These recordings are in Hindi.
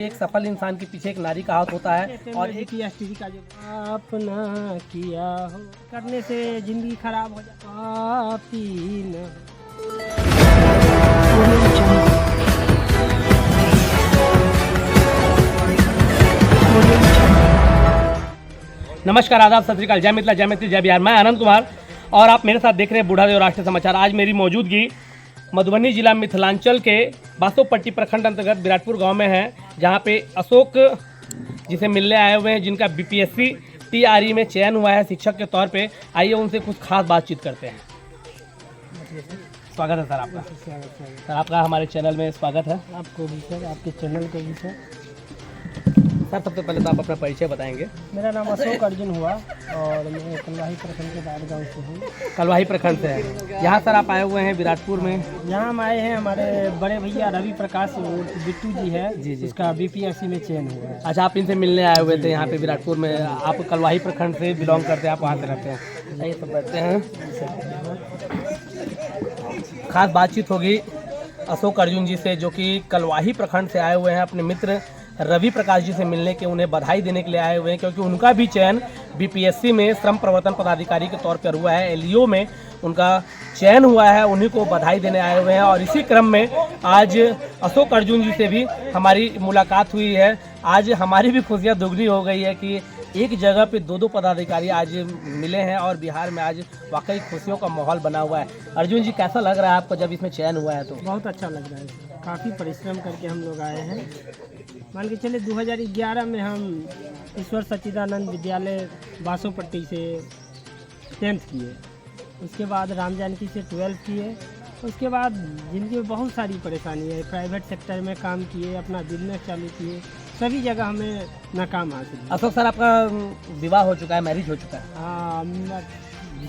एक सफल इंसान के पीछे एक नारी का हाथ होता है और एक PhD का जो अपना किया हो करने से जिंदगी खराब हो जाती आप ही न। नमस्कार, आदाब, सत श्री अकाल, जय मिथिला, जय मैथिली, जय बिहार। मैं आनंद कुमार और आप मेरे साथ देख रहे हैं बूढ़ादेव राष्ट्रीय समाचार। आज मेरी मौजूदगी मधुबनी जिला मिथिलांचल के बासोपट्टी प्रखंड अंतर्गत विराटपुर गांव में है, जहां पे अशोक जिसे मिलने आए हुए हैं, जिनका BPSC TRE में चयन हुआ है शिक्षक के तौर पे। आइए उनसे कुछ खास बातचीत करते हैं। स्वागत है सर आपका। सर आपका हमारे चैनल में स्वागत है। आपको भी सर, आपके चैनल को भी सर। सर सबसे पहले तो आप अपना परिचय बताएंगे। मेरा नाम अशोक अर्जुन हुआ और मैं कलवाही प्रखंड के बाद गाँव से हूँ। कलवाही प्रखंड से है। यहाँ सर आप आए हुए हैं विराटपुर में। यहाँ हम आए हैं, हमारे बड़े भैया रवि प्रकाश बिट्टू जी है, जी जी। उसका BPSC में चयन हुआ है। अच्छा, आप इनसे मिलने आए हुए थे यहाँ पे विराटपुर में। आप कलवाही प्रखंड से बिलोंग करते हैं, आप वहाँ से रहते हैं। आइए सब बैठते हैं, खास बातचीत होगी अशोक अर्जुन जी से, जो कि कलवाही प्रखंड से आए हुए हैं अपने मित्र रवि प्रकाश जी से मिलने के, उन्हें बधाई देने के लिए आए हुए हैं, क्योंकि उनका भी चयन BPSC में श्रम प्रवर्तन पदाधिकारी के तौर पर हुआ है। LEO में उनका चयन हुआ है, उन्हीं को बधाई देने आए हुए हैं। और इसी क्रम में आज अशोक अर्जुन जी से भी हमारी मुलाकात हुई है। आज हमारी भी खुशियाँ दुगनी हो गई है कि एक जगह पे दो पदाधिकारी आज मिले हैं और बिहार में आज वाकई खुशियों का माहौल बना हुआ है। अर्जुन जी, कैसा लग रहा है आपको जब इसमें चयन हुआ है? तो बहुत अच्छा लग रहा है सर, काफ़ी परिश्रम करके हम लोग आए हैं। मान के चले 2011 में हम ईश्वर सच्चिदानंद विद्यालय बासोपट्टी से 10th किए, उसके बाद राम जानकी से 12th किए। उसके बाद जिंदगी में बहुत सारी परेशानी है, प्राइवेट सेक्टर में काम किए, अपना बिजनेस चालू किए, सभी जगह हमें नाकाम हासिल। अशोक सर, आपका विवाह हो चुका है, मैरिज हो चुका है? हाँ,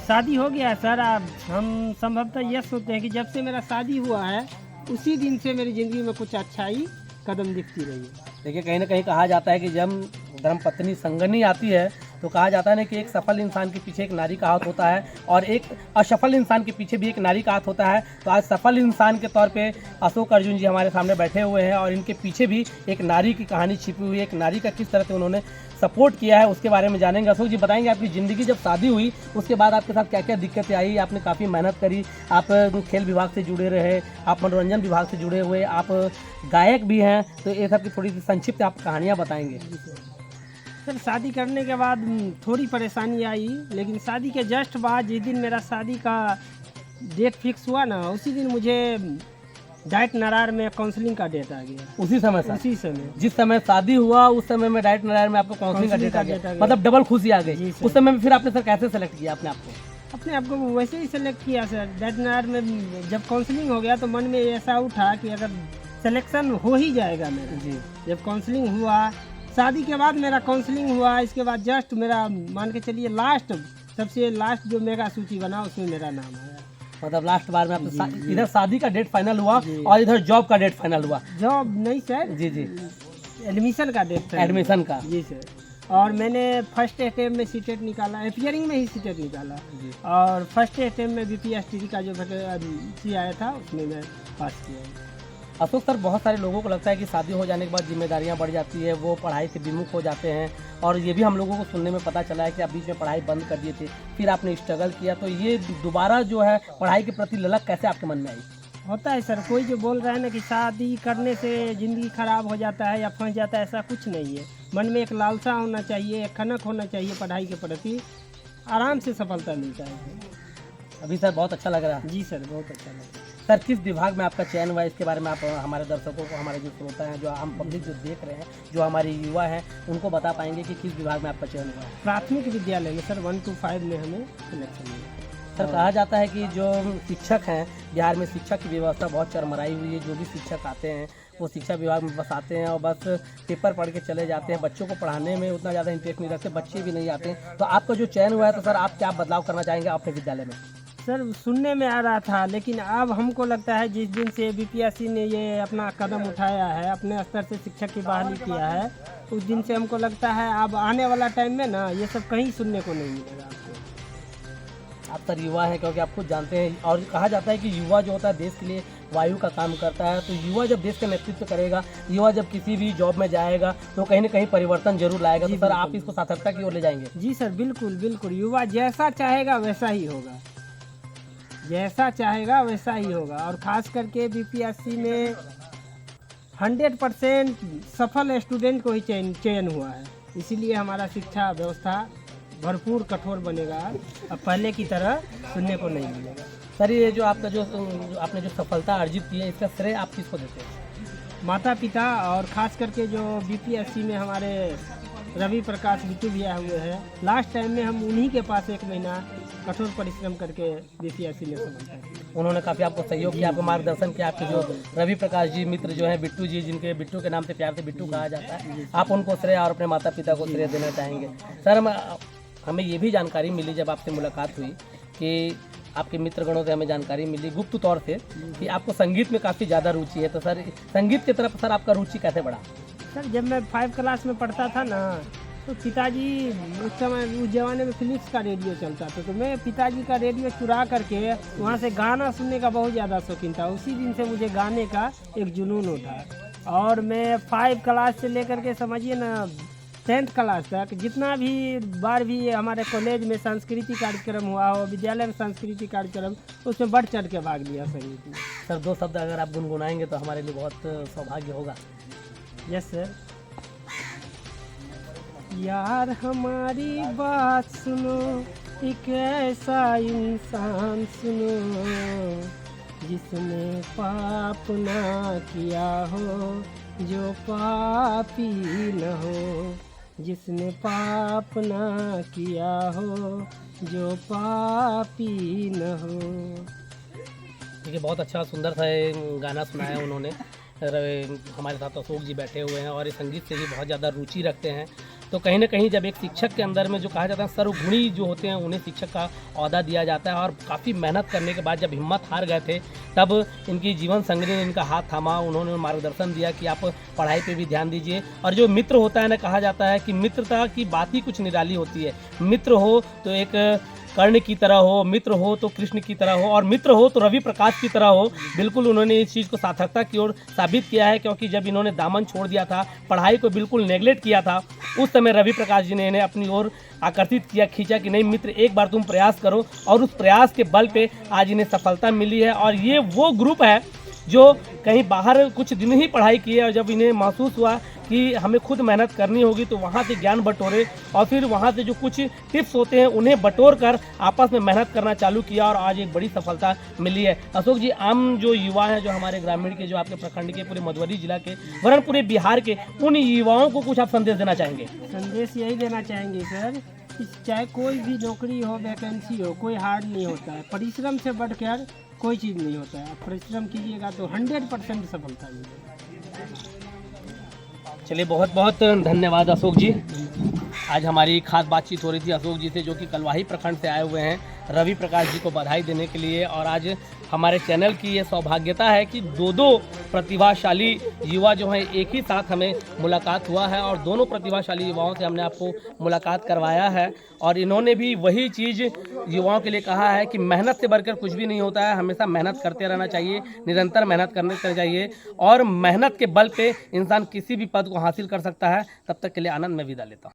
शादी हो गया है सर। अब हम संभवतः यह सोचते हैं कि जब से मेरा शादी हुआ है उसी दिन से मेरी ज़िंदगी में कुछ अच्छाई कदम दिखती रही है। देखिए, कहीं ना कहीं कहा जाता है कि जब धर्मपत्नी संगनी आती है तो कहा जाता है ना कि एक सफल इंसान के पीछे एक नारी का हाथ होता है और एक असफल इंसान के पीछे भी एक नारी का हाथ होता है। तो आज सफल इंसान के तौर पे अशोक अर्जुन जी हमारे सामने बैठे हुए हैं और इनके पीछे भी एक नारी की कहानी छिपी हुई है। एक नारी का किस तरह से उन्होंने सपोर्ट किया है उसके बारे में जानेंगे। अशोक जी, बताएंगे आपकी ज़िंदगी जब शादी हुई उसके बाद आपके साथ क्या क्या दिक्कतें आई? आपने काफ़ी मेहनत करी, आप खेल विभाग से जुड़े रहे, आप मनोरंजन विभाग से जुड़े हुए, आप गायक भी हैं, तो ये सब की थोड़ी सी संक्षिप्त आप कहानियाँ बताएंगे। सर, शादी करने के बाद थोड़ी परेशानी आई, लेकिन शादी के जस्ट बाद जिस दिन मेरा शादी का डेट फिक्स हुआ ना, उसी दिन मुझे डाइट नरार में काउंसलिंग का डेट आ गया। उसी समय सर? उसी समय, जिस समय शादी हुआ उस समय में डाइट नरार में आपको काउंसलिंग का डेट आ गया, मतलब डबल खुशी आ गई। उस समय में फिर आपने सर कैसे सेलेक्ट किया अपने आप को? अपने आप को वैसे ही सेलेक्ट किया सर। डाइट नरार में जब काउंसलिंग हो गया तो मन में ऐसा उठा कि अगर सिलेक्शन हो ही जाएगा मेरा। जी। जब काउंसलिंग हुआ, शादी के बाद मेरा काउंसलिंग हुआ, इसके बाद जस्ट मेरा मान के चलिए सबसे लास्ट जो मेगा सूची बना उसमें मेरा नाम आया। मतलब लास्ट बार में आपका इधर शादी का डेट फाइनल हुआ और इधर जॉब का डेट फाइनल हुआ? जॉब नहीं सर, जी जी, एडमिशन का डेट। एडमिशन का? जी सर। और मैंने फर्स्ट अटेम्प्ट में सीटेट निकाला, अपियरिंग में ही सीटेट निकाला और फर्स्ट अटेम्प्ट में BPSC का जो वैकेंसी आया था उसमें मैं पास किया। अशोक सर, बहुत सारे लोगों को लगता है कि शादी हो जाने के बाद जिम्मेदारियां बढ़ जाती है, वो पढ़ाई से विमुख हो जाते हैं, और ये भी हम लोगों को सुनने में पता चला है कि आप बीच में पढ़ाई बंद कर दिए थे, फिर आपने स्ट्रगल किया, तो ये दोबारा जो है पढ़ाई के प्रति ललक कैसे आपके मन में आई? होता है सर, कोई जो बोल रहा है ना कि शादी करने से ज़िंदगी खराब हो जाता है या फंस जाता है, ऐसा कुछ नहीं है। मन में एक लालसा होना चाहिए, एक खनक होना चाहिए पढ़ाई के प्रति, आराम से सफलता मिलता है। अभी सर बहुत अच्छा लग रहा है। जी सर, बहुत अच्छा लगा। सर, किस विभाग में आपका चयन हुआ, इसके बारे में आप हमारे दर्शकों को, हमारे जो श्रोता हैं, जो हम पब्लिक जो देख रहे हैं, जो हमारे युवा हैं, उनको बता पाएंगे कि किस विभाग में आपका चयन हुआ है? प्राथमिक विद्यालय में सर 1 to 5 में हमें सिलेक्शन मिला। सर, कहा जाता है कि जो शिक्षक हैं बिहार में, शिक्षा की व्यवस्था बहुत चरमराई हुई है। जो भी शिक्षक आते हैं वो शिक्षा विभाग में बस आते हैं और बस पेपर पढ़ के चले जाते हैं, बच्चों को पढ़ाने में उतना ज़्यादा इंटरेस्ट नहीं रखते, बच्चे भी नहीं आते हैं। तो आपका जो चयन हुआ है, तो सर आप क्या बदलाव करना चाहेंगे अपने विद्यालय में? सर, सुनने में आ रहा था, लेकिन अब हमको लगता है जिस दिन से BPSC ने ये अपना कदम उठाया है, अपने स्तर से शिक्षक की बहाली किया है, उस दिन से हमको लगता है अब आने वाला टाइम में ना ये सब कहीं सुनने को नहीं मिलेगा आपको। आप सर युवा हैं, क्योंकि आप खुद जानते हैं, और कहा जाता है कि युवा जो होता है देश के लिए वायु का काम करता है। तो युवा जब देश का नेतृत्व करेगा, युवा जब किसी भी जॉब में जाएगा तो कहीं ना कहीं परिवर्तन जरूर लाएगा। तो सर आप इसको सार्थकता की ओर ले जाएंगे? जी सर, बिल्कुल बिल्कुल। युवा जैसा चाहेगा वैसा ही होगा, जैसा चाहेगा वैसा ही होगा। और ख़ास करके बीपीएससी में 100% सफल स्टूडेंट को ही चयन हुआ है। इसीलिए हमारा शिक्षा व्यवस्था भरपूर कठोर बनेगा, अब पहले की तरह सुनने को नहीं मिलेगा। सर ये जो आपका जो आपने जो सफलता अर्जित की है, इसका श्रेय आप किसको देते हैं? माता पिता और ख़ास करके जो बीपीएससी में हमारे रवि प्रकाश बिट्टू भैया हुए हैं, लास्ट टाइम में हम उन्हीं के पास 1 महीना कठोर परिश्रम करके बीपीएससी में सफलता की। उन्होंने काफ़ी आपको सहयोग किया, आपको मार्गदर्शन किया। आपके जो रवि प्रकाश जी मित्र जो हैं बिट्टू जी, जिनके बिट्टू के नाम से प्यार से बिट्टू कहा जाता है, आप उनको श्रेय और अपने माता पिता को श्रेय देना चाहेंगे? सर हमें ये भी जानकारी मिली जब आपसे मुलाकात हुई कि आपके मित्रगणों से हमें जानकारी मिली गुप्त तौर से कि आपको संगीत में काफ़ी ज़्यादा रुचि है। तो सर संगीत की तरफ सर आपका रुचि कैसे बढ़ा? सर जब मैं 5 क्लास में पढ़ता था ना, तो पिताजी उस समय उस ज़माने में फिलिप्स का रेडियो चलता था, तो मैं पिताजी का रेडियो चुरा करके वहाँ से गाना सुनने का बहुत ज़्यादा शौकीन था। उसी दिन से मुझे गाने का एक जुनून उठा और मैं 5 क्लास से लेकर के समझिए ना 10th क्लास तक जितना भी बार भी हमारे कॉलेज में सांस्कृतिक कार्यक्रम हुआ हो, विद्यालय में सांस्कृतिक कार्यक्रम, उसमें बढ़ चढ़ के भाग लिया संगीत में। सर 2 शब्द अगर आप गुनगुनाएंगे तो हमारे लिए बहुत सौभाग्य होगा। Yes sir. यार हमारी बात सुनो, एक ऐसा इंसान सुनो जिसने पाप ना किया हो, जो पापी न हो, जिसने पाप ना किया हो, जो पापी न हो। देखिए बहुत अच्छा सुंदर सा ये गाना सुनाया उन्होंने। हमारे साथ अशोक जी बैठे हुए हैं और ये संगीत से भी बहुत ज़्यादा रुचि रखते हैं। तो कहीं ना कहीं जब एक शिक्षक के अंदर में जो कहा जाता है सर्वगुणी जो होते हैं, उन्हें शिक्षक का ओहदा दिया जाता है। और काफ़ी मेहनत करने के बाद जब हिम्मत हार गए थे, तब इनकी जीवन संगिनी ने इनका हाथ थामा, उन्होंने मार्गदर्शन दिया कि आप पढ़ाई पे भी ध्यान दीजिए। और जो मित्र होता है ना, कहा जाता है कि मित्रता की बात ही कुछ निराली होती है। मित्र हो तो एक कर्ण की तरह हो, मित्र हो तो कृष्ण की तरह हो, और मित्र हो तो रवि प्रकाश की तरह हो। बिल्कुल उन्होंने इस चीज़ को सार्थकता की ओर साबित किया है, क्योंकि जब इन्होंने दामन छोड़ दिया था, पढ़ाई को बिल्कुल नेगलेक्ट किया था, उस समय रवि प्रकाश जी ने इन्हें अपनी ओर आकर्षित किया, खींचा कि नहीं मित्र एक बार तुम प्रयास करो। और उस प्रयास के बल पे आज इन्हें सफलता मिली है। और ये वो ग्रुप है जो कहीं बाहर कुछ दिन ही पढ़ाई किए और जब इन्हें महसूस हुआ कि हमें खुद मेहनत करनी होगी, तो वहाँ से ज्ञान बटोरे और फिर वहाँ से जो कुछ टिप्स होते हैं उन्हें बटोर कर आपस में मेहनत करना चालू किया और आज एक बड़ी सफलता मिली है। अशोक जी, आम जो युवा हैं, जो हमारे ग्रामीण के, जो आपके प्रखंड के, पूरे मधुबनी जिला के, वरन पूरे बिहार के, उन युवाओं को कुछ आप संदेश देना चाहेंगे? संदेश यही देना चाहेंगे सर, चाहे कोई भी नौकरी हो, वैकेंसी हो, कोई हार्ड नहीं होता है। परिश्रम से बढ़कर कोई चीज़ नहीं होता है। परिश्रम कीजिएगा तो 100% सफलता मिलेगी। चलिए बहुत बहुत धन्यवाद अशोक जी। आज हमारी खास बातचीत हो रही थी अशोक जी से, जो कि कलवाही प्रखंड से आए हुए हैं, रवि प्रकाश जी को बधाई देने के लिए। और आज हमारे चैनल की ये सौभाग्यता है कि 2 प्रतिभाशाली युवा जो हैं एक ही साथ हमें मुलाकात हुआ है और दोनों प्रतिभाशाली युवाओं से हमने आपको मुलाकात करवाया है। और इन्होंने भी वही चीज़ युवाओं के लिए कहा है कि मेहनत से बढ़कर कुछ भी नहीं होता है, हमेशा मेहनत करते रहना चाहिए, निरंतर मेहनत करने चाहिए और मेहनत के बल पे इंसान किसी भी पद को हासिल कर सकता है। तब तक के लिए आनंद में विदा लेता हूँ।